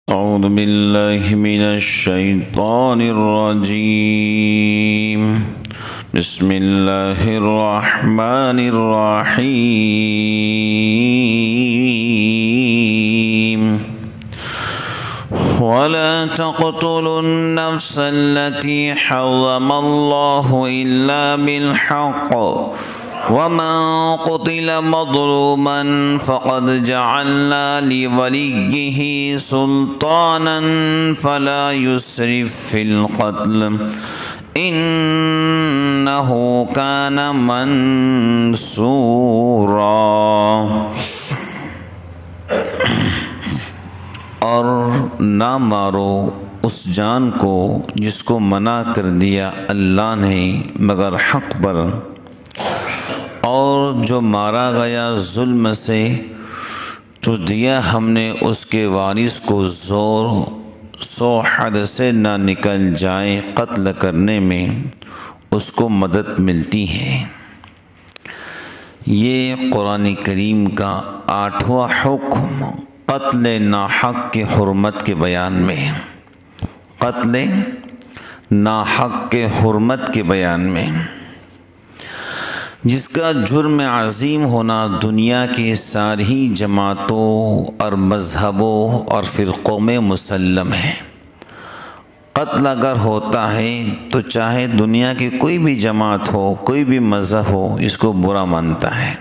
أعوذ بالله من الشيطان الرجيم. بسم الله الرحمن الرحيم. ولا تقتلوا النفس التي حرم الله إلا بالحق ومن قتل مظلوما فقد جعلنا لوليه سلطانا فلا يسرف في القتل إنه كان منصورا۔ اور نہ مارو اس جان کو جس کو منع کر دیا اللہ نے مگر حق پر، اور جو مارا گیا ظلم سے تو دیا ہم نے اس کے وارث کو زور سو حد سے نہ نکل جائے قتل کرنے میں اس کو مدد ملتی ہے۔ یہ قرآن کریم کا 8واں حکم قتل ناحق کے حرمت کے بیان میں، قتل ناحق کے حرمت کے بیان میں، جس کا جرم عظیم ہونا دنیا کی ساری جماعتوں اور مذہبوں اور فرقوں میں مسلم ہے۔ قتل اگر ہوتا ہے تو چاہے دنیا کی کوئی بھی جماعت ہو، کوئی بھی مذہب ہو، اس کو برا مانتا ہے۔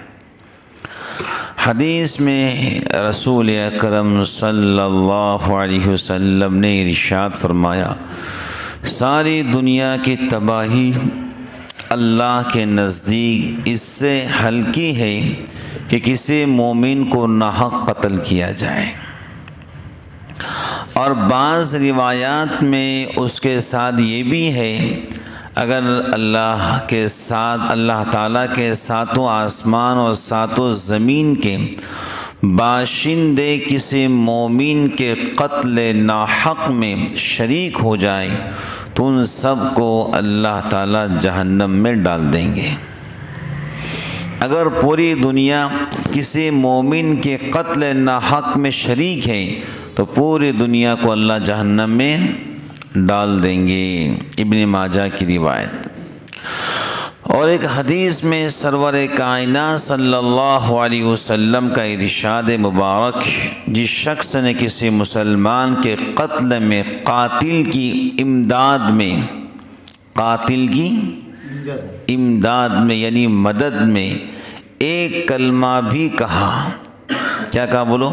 حدیث میں رسول اکرم صلی اللہ علیہ وسلم نے ارشاد فرمایا، ساری دنیا کی تباہی اللہ کے نزدیک اس سے ہلکی ہے کہ کسی مومن کو ناحق قتل کیا جائے، اور بعض روایات میں اس کے ساتھ یہ بھی ہے اگر اللہ تعالیٰ کے ساتوں آسمان اور ساتوں زمین کے باشندے کسی مومن کے قتل ناحق میں شریک ہو جائیں تو ان سب کو اللہ تعالیٰ جہنم میں ڈال دیں گے۔ اگر پوری دنیا کسی مومن کے قتل ناحق میں شریک ہے تو پوری دنیا کو اللہ جہنم میں ڈال دیں گے۔ ابن ماجہ کی روایت۔ اور ایک حدیث میں سرور کائنات صلی اللہ علیہ وسلم کا ارشاد مبارک، جس شخص نے کسی مسلمان کے قتل میں قاتل کی امداد میں یعنی مدد میں ایک کلمہ بھی کہا، کیا کہا بولو؟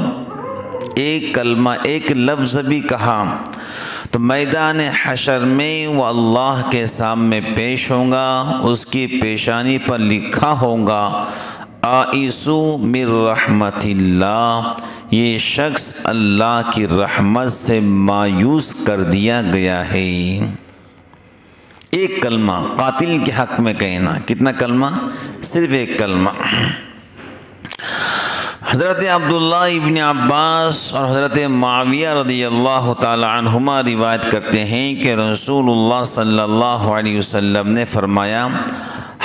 ایک کلمہ، ایک لفظ بھی کہا تو میدان حشر میں وہ اللہ کے سامنے پیش ہوں گا، اس کی پیشانی پر لکھا ہوگا آئسو من رحمت اللہ، یہ شخص اللہ کی رحمت سے مایوس کر دیا گیا ہے۔ ایک کلمہ قاتل کے حق میں کہنا، کتنا کلمہ؟ صرف ایک کلمہ۔ حضرت عبداللہ ابن عباس اور حضرت معاویہ رضی اللہ تعالی عنہما روایت کرتے ہیں کہ رسول اللہ صلی اللہ علیہ وسلم نے فرمایا،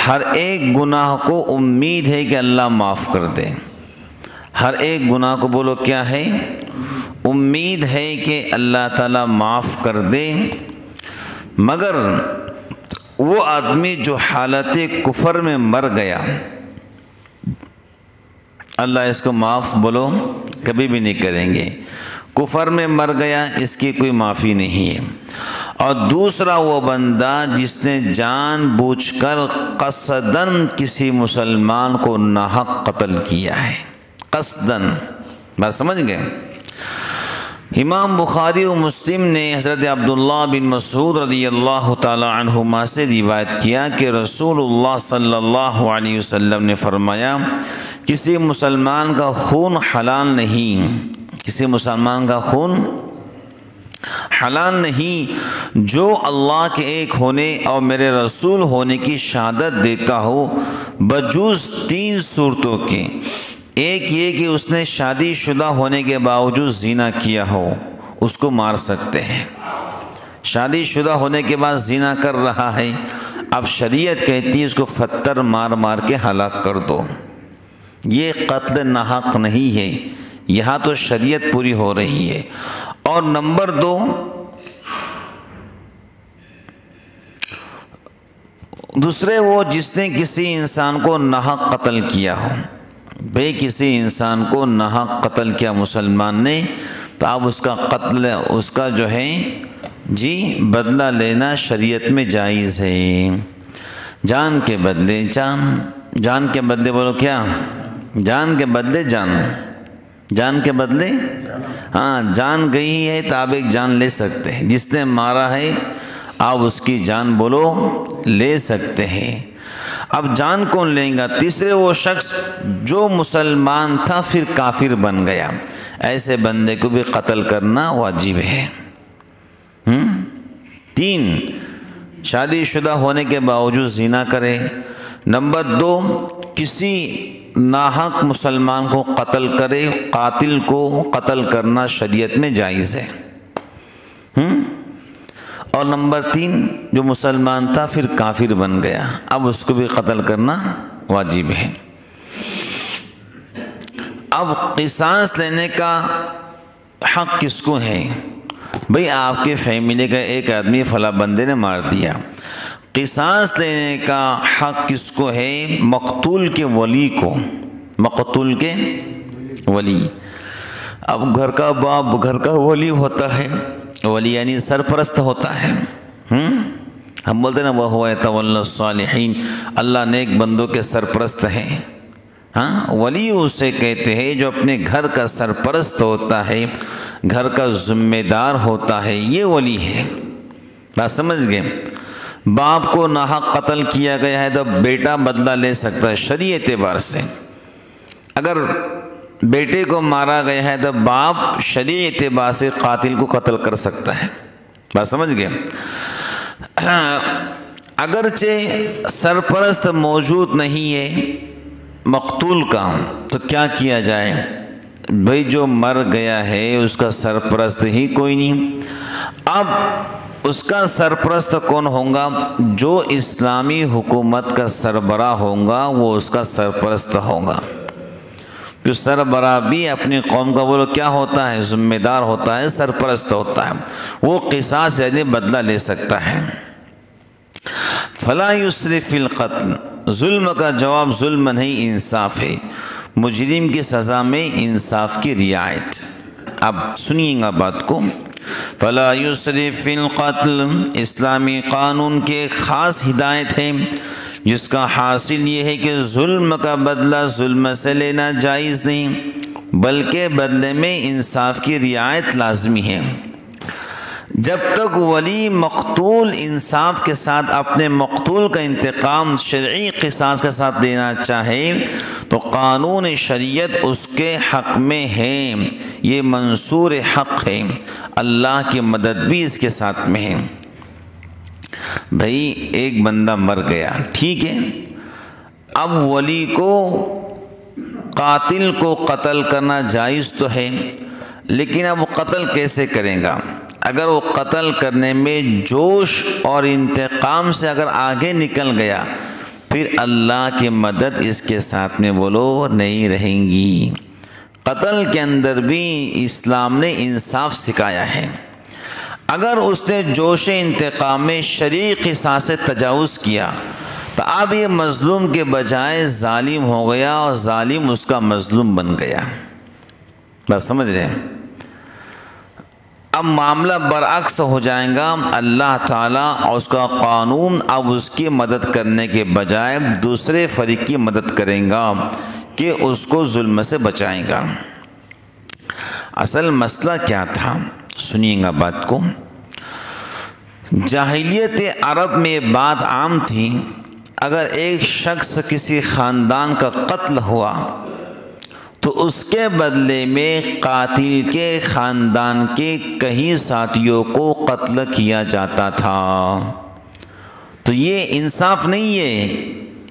ہر ایک گناہ کو امید ہے کہ اللہ معاف کر دے۔ ہر ایک گناہ کو بولو کیا ہے؟ امید ہے کہ اللہ تعالیٰ معاف کر دے، مگر وہ آدمی جو حالت کفر میں مر گیا، اللہ اس کو معاف بولو کبھی بھی نہیں کریں گے۔ کفر میں مر گیا، اس کی کوئی معافی نہیں ہے۔ اور دوسرا وہ بندہ جس نے جان بوجھ کر قصداً کسی مسلمان کو ناحق قتل کیا ہے، قصداً، بات سمجھ گئے؟ امام بخاری و مسلم نے حضرت عبداللہ بن مسعود رضی اللہ تعالی عنہما سے روایت کیا کہ رسول اللہ صلی اللہ علیہ وسلم نے فرمایا، کسی مسلمان کا خون حلال نہیں، کسی مسلمان کا خون حلال نہیں جو اللہ کے ایک ہونے اور میرے رسول ہونے کی شہادت دیتا ہو، بجز 3 صورتوں کے۔ ایک یہ کہ اس نے شادی شدہ ہونے کے باوجود زنا کیا ہو، اس کو مار سکتے ہیں۔ شادی شدہ ہونے کے بعد زنا کر رہا ہے، اب شریعت کہتی ہے اس کو پتھر مار مار کے ہلاک کر دو۔ یہ قتل ناحق نہیں ہے، یہاں تو شریعت پوری ہو رہی ہے۔ اور نمبر 2، دوسرے وہ جس نے کسی انسان کو ناحق قتل کیا ہو. بھئی کسی انسان کو ناحق قتل کیا مسلمان نے، تو اب اس کا قتل، اس کا جو ہے بدلہ لینا شریعت میں جائز ہے. جان کے بدلے جان، جان کے بدلے بولو کیا؟ جان کے بدلے جان، جان کے بدلے ہاں، جان گئی ہے تو آپ ایک جان لے سکتے ہیں. جس نے مارا ہے آپ اس کی جان بولو لے سکتے ہیں. اب جان کون لیں گا؟ تیسرے وہ شخص جو مسلمان تھا پھر کافر بن گیا، ایسے بندے کو بھی قتل کرنا واجب ہے. 3، شادی شدہ ہونے کے باوجود زنا کرے. نمبر 2، کسی ناحق مسلمان کو قتل کرے، قاتل کو قتل کرنا شریعت میں جائز ہے. اور نمبر 3، جو مسلمان تھا پھر کافر بن گیا، اب اس کو بھی قتل کرنا واجب ہے. اب قصاص لینے کا حق کس کو ہے؟ بھئی آپ کے فیملی کا ایک آدمی فلاں بندے نے مار دیا، قصاص لینے کا حق کس کو ہے؟ مقتول کے ولی کو، مقتول کے ولی. اب گھر کا باپ گھر کا ولی ہوتا ہے، ولی یعنی سرپرست ہوتا ہے. ہم بولتے ہیں نا وَهُوَ يَتَوَلَّى الصَّالِحِينَ، اللہ نیک بندوں کے سرپرست ہیں. ہاں، ولی اسے کہتے ہیں جو اپنے گھر کا سرپرست ہوتا ہے، گھر کا ذمہ دار ہوتا ہے، یہ ولی ہے. بات سمجھ گئے؟ باپ کو ناحق قتل کیا گیا ہے تو بیٹا بدلہ لے سکتا ہے شرعی اعتبار سے. اگر بیٹے کو مارا گیا ہے تو باپ شرعی اعتبار سے قاتل کو قتل کر سکتا ہے. بات سمجھ گئے؟ اگرچہ سرپرست موجود نہیں ہے مقتول کا، تو کیا کیا جائے؟ بھئی جو مر گیا ہے اس کا سرپرست ہی کوئی نہیں. اب اس کا سرپرست کون ہوگا؟ جو اسلامی حکومت کا سربراہ ہوگا وہ اس کا سرپرست ہوگا. جو سربراہ بھی اپنی قوم کا بولو کیا ہوتا ہے؟ ذمہ دار ہوتا ہے، سرپرست ہوتا ہے. وہ قصاص یعنی بدلہ لے سکتا ہے. فلا یسرف فی القتل، ظلم کا جواب ظلم نہیں، انصاف ہے. مجرم کی سزا میں انصاف کی رعایت. اب سنیے گا بات کو. فلا یسرف فی القتل، اسلامی قانون کے خاص ہدایت ہے جس کا حاصل یہ ہے کہ ظلم کا بدلہ ظلم سے لینا جائز نہیں، بلکہ بدلے میں انصاف کی رعایت لازمی ہے. جب تک ولی مقتول انصاف کے ساتھ اپنے مقتول کا انتقام شرعی قصاص کے ساتھ دینا چاہے تو قانون شریعت اس کے حق میں ہے، یہ منصور حق ہے. اللہ کی مدد بھی اس کے ساتھ میں ہے. بھئی ایک بندہ مر گیا، ٹھیک ہے، اب ولی کو قاتل کو قتل کرنا جائز تو ہے، لیکن اب وہ قتل کیسے کرے گا؟ اگر وہ قتل کرنے میں جوش اور انتقام سے اگر آگے نکل گیا پھر اللہ کی مدد اس کے ساتھ میں بولو نہیں رہیں گی. قتل کے اندر بھی اسلام نے انصاف سکھایا ہے. اگر اس نے جوش انتقام میں شرعی قصاص سے تجاوز کیا تو اب یہ مظلوم کے بجائے ظالم ہو گیا اور ظالم اس کا مظلوم بن گیا. بس سمجھ رہے ہیں؟ اب معاملہ برعکس ہو جائے گا. اللہ تعالیٰ اور اس کا قانون اب اس کی مدد کرنے کے بجائے دوسرے فریق کی مدد کریں گا کہ اس کو ظلم سے بچائیں گا. اصل مسئلہ کیا تھا؟ سنیے گا بات کو. جاہلیت عرب میں یہ بات عام تھی، اگر ایک شخص کسی خاندان کا قتل ہوا تو اس کے بدلے میں قاتل کے خاندان کے کئی ساتھیوں کو قتل کیا جاتا تھا. تو یہ انصاف نہیں ہے،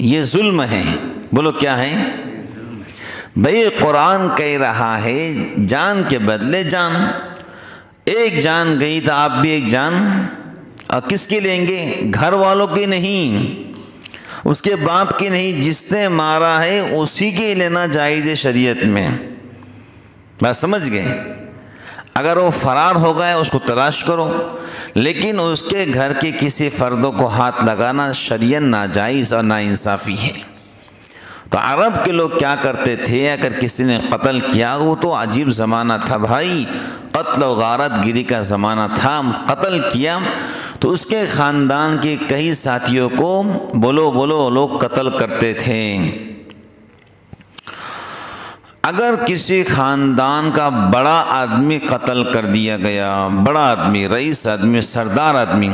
یہ ظلم ہے. بولو کیا ہے؟ بھئی قرآن کہہ رہا ہے جان کے بدلے جان. ایک جان گئی تو آپ بھی ایک جان کس کی لیں گے؟ گھر والوں کی نہیں، اس کے باپ کی نہیں، جس نے مارا ہے اسی کی لینا جائز ہے شریعت میں. بات سمجھ گئے؟ اگر وہ فرار ہو گئے اس کو تلاش کرو، لیکن اس کے گھر کے کسی فردوں کو ہاتھ لگانا شرعاً ناجائز اور ناانصافی ہے۔ تو عرب کے لوگ کیا کرتے تھے، اگر کسی نے قتل کیا، وہ تو عجیب زمانہ تھا بھائی، قتل و غارت گری کا زمانہ تھا، قتل کیا تو اس کے خاندان کے کئی ساتھیوں کو بولو لوگ قتل کرتے تھے۔ اگر کسی خاندان کا بڑا آدمی قتل کر دیا گیا، بڑا آدمی، رئیس آدمی، سردار آدمی،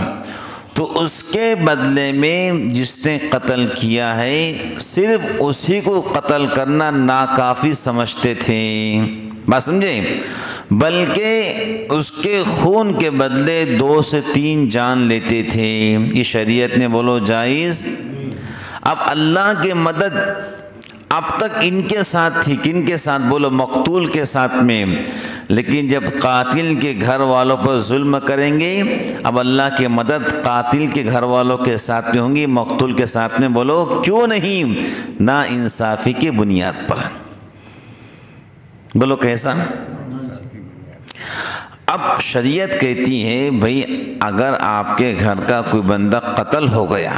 تو اس کے بدلے میں جس نے قتل کیا ہے صرف اسی کو قتل کرنا ناکافی سمجھتے تھے، بات سمجھے، بلکہ اس کے خون کے بدلے 2 سے 3 جان لیتے تھے۔ یہ شریعت نے بولو جائز۔ اب اللہ کی مدد اب تک ان کے ساتھ تھی، کن کے ساتھ؟ بولو مقتول کے ساتھ میں، لیکن جب قاتل کے گھر والوں پر ظلم کریں گے، اب اللہ کی مدد قاتل کے گھر والوں کے ساتھ میں ہوں گی، مقتول کے ساتھ میں۔ بولو کیوں نہیں؟ نا انصافی کی بنیاد پر۔ بولو کیسا؟ اب شریعت کہتی ہے بھئی اگر آپ کے گھر کا کوئی بندہ قتل ہو گیا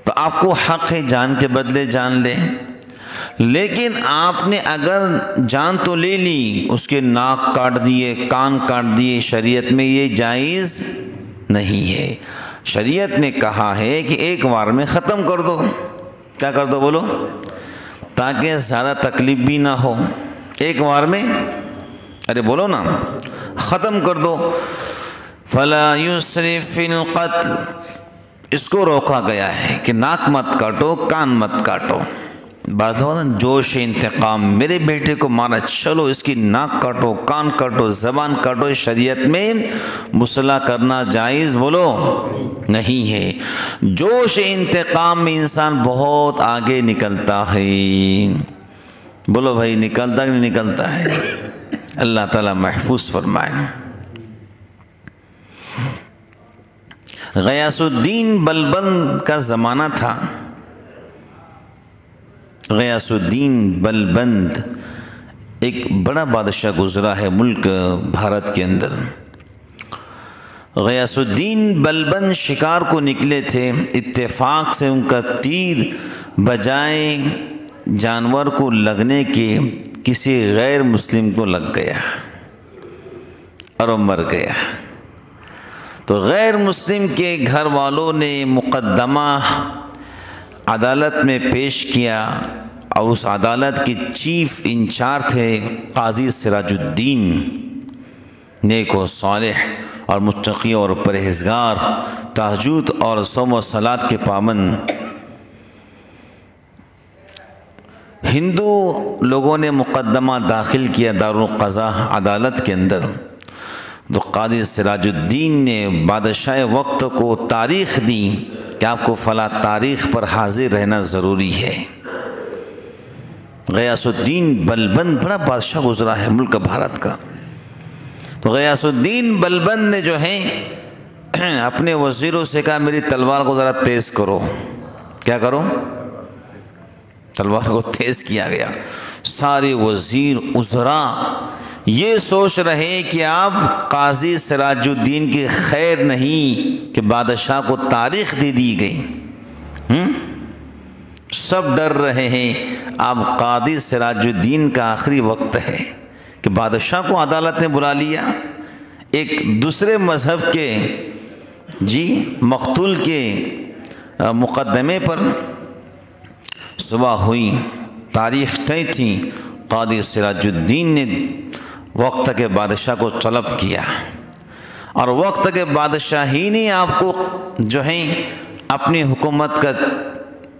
تو آپ کو حق ہے جان کے بدلے جان لے، لیکن آپ نے اگر جان تو لے لی، اس کے ناک کاٹ دیے، کان کاٹ دیے، شریعت میں یہ جائز نہیں ہے۔ شریعت نے کہا ہے کہ ایک بار میں ختم کر دو۔ کیا کر دو؟ بولو، تاکہ زیادہ تکلیف بھی نہ ہو، ایک بار میں، ارے بولو نا، ختم کر دو۔ فلا یسرف فی القتل، اس کو روکا گیا ہے کہ ناک مت کاٹو، کان مت کاٹو۔ بات ہو نا، جوش انتقام، میرے بیٹے کو مارا، چلو اس کی ناک کاٹو، کان کاٹو، زبان کاٹو، شریعت میں مصلح کرنا جائز بولو نہیں ہے۔ جوش انتقام میں انسان بہت آگے نکلتا ہے، بولو بھائی نکلتا کہ نہیں نکلتا ہے؟ اللہ تعالیٰ محفوظ فرمائے۔ غیاث الدین بلبند کا زمانہ تھا۔ غیاث الدین بلبند ایک بڑا بادشاہ گزرا ہے ملک بھارت کے اندر۔ غیاث الدین بلبند شکار کو نکلے تھے، اتفاق سے ان کا تیر بجائے جانور کو لگنے کے کسی غیر مسلم کو لگ گیا اور وہ مر گیا۔ تو غیر مسلم کے گھر والوں نے مقدمہ عدالت میں پیش کیا، اور اس عدالت کے چیف انچارج تھے قاضی سراج الدین، نیک و صالح اور متقی اور پرہیزگار، تہجد اور صوم و صلات کے پابند۔ ہندو لوگوں نے مقدمہ داخل کیا دارالقضاء عدالت کے اندر، تو قاضی سراج الدین نے بادشاہ وقت کو تاریخ دی کہ آپ کو فلاں تاریخ پر حاضر رہنا ضروری ہے۔ غیاث الدین بلبند بڑا بادشاہ گزرا ہے ملک بھارت کا۔ تو غیاث الدین بلبند نے جو ہے اپنے وزیروں سے کہا میری تلوار کو ذرا تیز کرو۔ کیا کرو؟ تلوار کو تیز کیا گیا۔ سارے وزیر وزراء یہ سوچ رہے کہ اب قاضی سراج الدین کی خیر نہیں کہ بادشاہ کو تاریخ دے دی گئی، سب ڈر رہے ہیں اب قاضی سراج الدین کا آخری وقت ہے کہ بادشاہ کو عدالت نے بلا لیا۔ ایک دوسرے مذہب کے مقتول کے مقدمے پر صبح ہوئی، تاریخ طے تھی، قاضی سراج الدین نے وقت کے بادشاہ کو طلب کیا، اور وقت کے بادشاہ ہی نے آپ کو جو ہے اپنی حکومت کا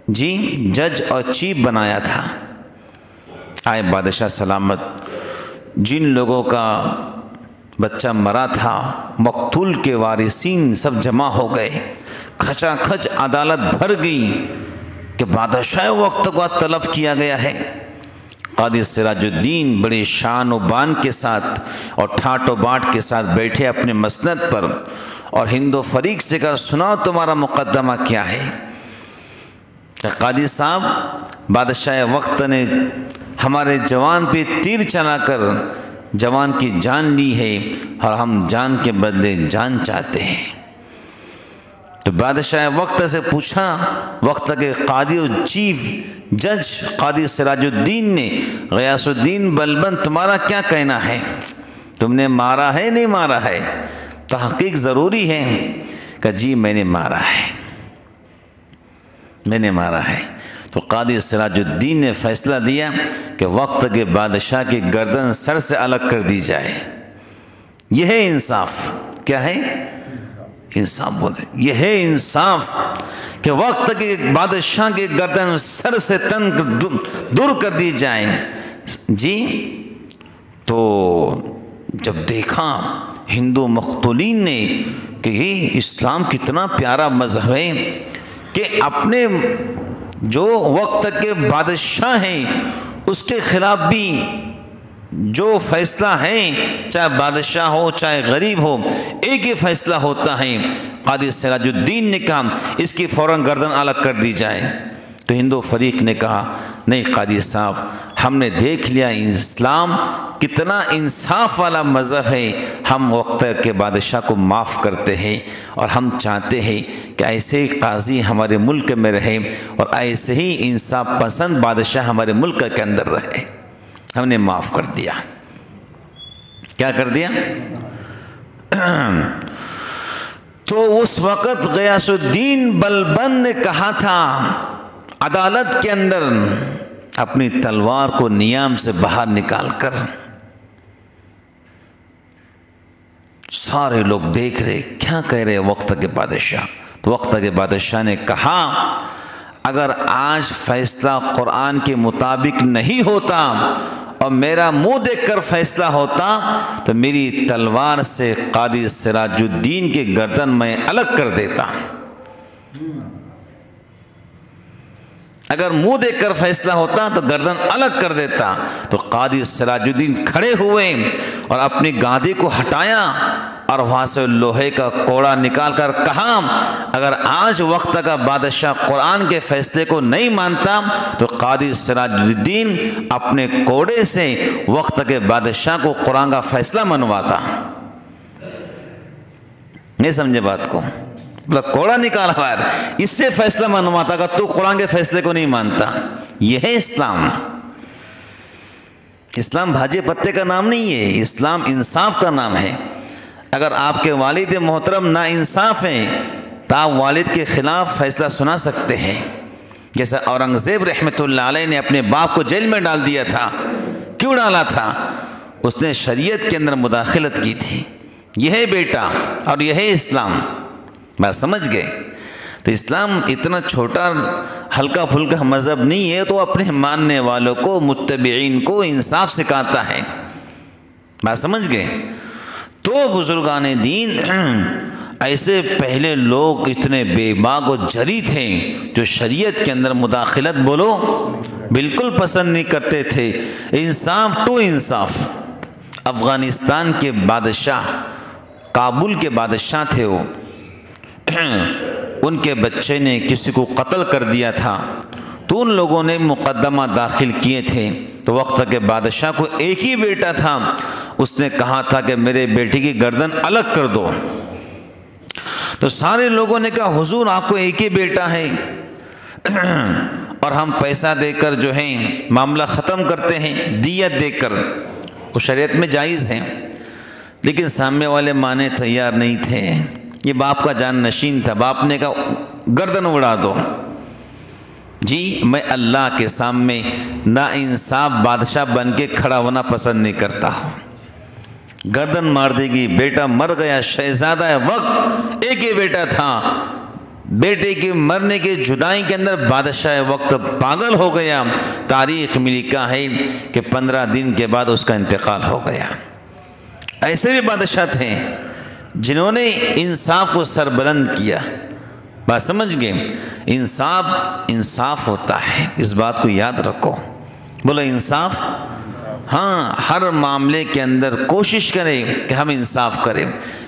جج اور چیف بنایا تھا۔ آئے بادشاہ سلامت، جن لوگوں کا بچہ مرا تھا مقتول کے وارثین سب جمع ہو گئے، کھچا کھچ عدالت بھر گئی کہ بادشاہ وقت کو طلب کیا گیا ہے۔ قاضی سراج الدین بڑے شان و بان کے ساتھ اور ٹھاٹ و باٹ کے ساتھ بیٹھے اپنے مسند پر، اور ہند و فریق سے کہا سناؤ تمہارا مقدمہ کیا ہے؟ کہ قاضی صاحب، بادشاہ وقت نے ہمارے جوان پہ تیر چلا کر جوان کی جان لی ہے اور ہم جان کے بدلے جان چاہتے ہیں۔ تو بادشاہ وقت سے پوچھا، وقت کے قاضی اور چیف جج قاضی سراج الدین نے، غیاث الدین بلبن تمہارا کیا کہنا ہے؟ تم نے مارا ہے نہیں مارا ہے؟ تحقیق ضروری ہے۔ کہ جی میں نے مارا ہے، میں نے مارا ہے۔ تو قاضی سراج الدین نے فیصلہ دیا کہ وقت کے بادشاہ کی گردن سر سے الگ کر دی جائے۔ یہ ہے انصاف۔ کیا ہے؟ انصاف بولے، یہ ہے انصاف کہ وقت کے بادشاہ کی گردن سر سے تن دور کر دی جائے۔ جی تو جب دیکھا ہندو مقتولین نے کہ یہ اسلام کتنا پیارا مذہب ہے کہ اپنے جو وقت کے بادشاہ ہیں اس کے خلاف بھی جو فیصلہ ہے، چاہے بادشاہ ہو چاہے غریب ہو، ایک ہی فیصلہ ہوتا ہے۔ قاضی سراج الدین نے کہا اس کی فوراً گردن الگ کر دی جائے۔ تو ہندو فریق نے کہا نہیں قاضی صاحب، ہم نے دیکھ لیا اسلام کتنا انصاف والا مذہب ہے، ہم وقت کے بادشاہ کو معاف کرتے ہیں اور ہم چاہتے ہیں کہ ایسے ہی قاضی ہمارے ملک میں رہے اور ایسے ہی انصاف پسند بادشاہ ہمارے ملک کے اندر رہے۔ ہم نے معاف کر دیا۔ کیا کر دیا؟ تو اس وقت غیاث الدین بلبن نے کہا تھا عدالت کے اندر اپنی تلوار کو نیام سے باہر نکال کر، سارے لوگ دیکھ رہے کیا کہہ رہے وقت کے بادشاہ۔ تو وقت کے بادشاہ نے کہا اگر آج فیصلہ قرآن کے مطابق نہیں ہوتا اور میرا منہ دیکھ کر فیصلہ ہوتا تو میری تلوار سے قاضی سراج الدین کی گردن میں الگ کر دیتا۔ اگر منہ دیکھ کر فیصلہ ہوتا تو گردن الگ کر دیتا۔ تو قاضی سراج الدین کھڑے ہوئے اور اپنی گادی کو ہٹایا اور وہاں سے لوہے کا کوڑا نکال کر کہا اگر آج وقت کا بادشاہ قرآن کے فیصلے کو نہیں مانتا تو قاضی سراج الدین اپنے کوڑے سے وقت کے بادشاہ کو قرآن کا فیصلہ منواتا۔ نہیں سمجھے بات کو؟ کوڑا نکالا باہر، اس سے فیصلہ منواتا کہ تو قرآن کے فیصلے کو نہیں مانتا۔ یہ ہے اسلام۔ اسلام بھاجے پتے کا نام نہیں ہے، اسلام انصاف کا نام ہے۔ اگر آپ کے والد محترم نا انصاف ہیں تو آپ والد کے خلاف فیصلہ سنا سکتے ہیں۔ جیسے اورنگزیب رحمۃ اللہ علیہ نے اپنے باپ کو جیل میں ڈال دیا تھا۔ کیوں ڈالا تھا؟ اس نے شریعت کے اندر مداخلت کی تھی۔ یہ ہے بیٹا اور یہ ہے اسلام۔ بات سمجھ گئے؟ تو اسلام اتنا چھوٹا ہلکا پھلکا مذہب نہیں ہے، تو اپنے ماننے والوں کو متبعین کو انصاف سکھاتا ہے۔ بات سمجھ گئے؟ تو بزرگان دین ایسے پہلے لوگ اتنے بے باک و جری تھے جو شریعت کے اندر مداخلت بولو بالکل پسند نہیں کرتے تھے۔ انصاف ٹو انصاف۔ افغانستان کے بادشاہ، کابل کے بادشاہ تھے وہ، ان کے بچے نے کسی کو قتل کر دیا تھا تو ان لوگوں نے مقدمہ داخل کیے تھے۔ تو وقت کے بادشاہ کو ایک ہی بیٹا تھا، اس نے کہا تھا کہ میرے بیٹے کی گردن الگ کر دو۔ تو سارے لوگوں نے کہا حضور آپ کو ایک ہی بیٹا ہے اور ہم پیسہ دے کر جو ہے معاملہ ختم کرتے ہیں، دیت دے کر، وہ شریعت میں جائز ہے۔ لیکن سامنے والے مانے تیار نہیں تھے، یہ باپ کا جان نشین تھا۔ باپ نے کہا گردن اڑا دو۔ جی میں اللہ کے سامنے نا انصاف بادشاہ بن کے کھڑا ہونا پسند نہیں کرتا ہوں۔ گردن مار دے گی، بیٹا مر گیا، شہزادہ وقت ایک ہی بیٹا تھا، بیٹے کے مرنے کے جدائی کے اندر بادشاہ وقت پاگل ہو گیا۔ تاریخ میں لکھا ہے کہ 15 دن کے بعد اس کا انتقال ہو گیا۔ ایسے بھی بادشاہ تھے جنہوں نے انصاف کو سربلند کیا۔ بات سمجھ گئے؟ انصاف انصاف ہوتا ہے، اس بات کو یاد رکھو۔ بولو انصاف۔ ہاں، ہر معاملے کے اندر کوشش کریں کہ ہم انصاف کریں۔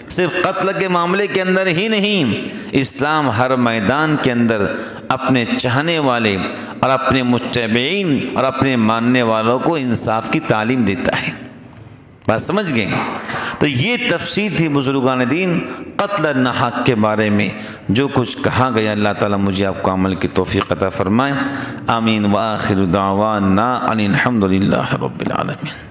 صرف قتل کے معاملے کے اندر ہی نہیں، اسلام ہر میدان کے اندر اپنے چاہنے والے اور اپنے متبعین اور اپنے ماننے والوں کو انصاف کی تعلیم دیتا ہے۔ بات سمجھ گئے؟ تو یہ تفصیل تھی بزرگان دین قتل ناحق کے بارے میں جو کچھ کہا گیا۔ اللہ تعالیٰ مجھے آپ کو عمل کی توفیق عطا فرمائے، آمین۔ وآخر دعوانا ان الحمد للہ رب العالمین۔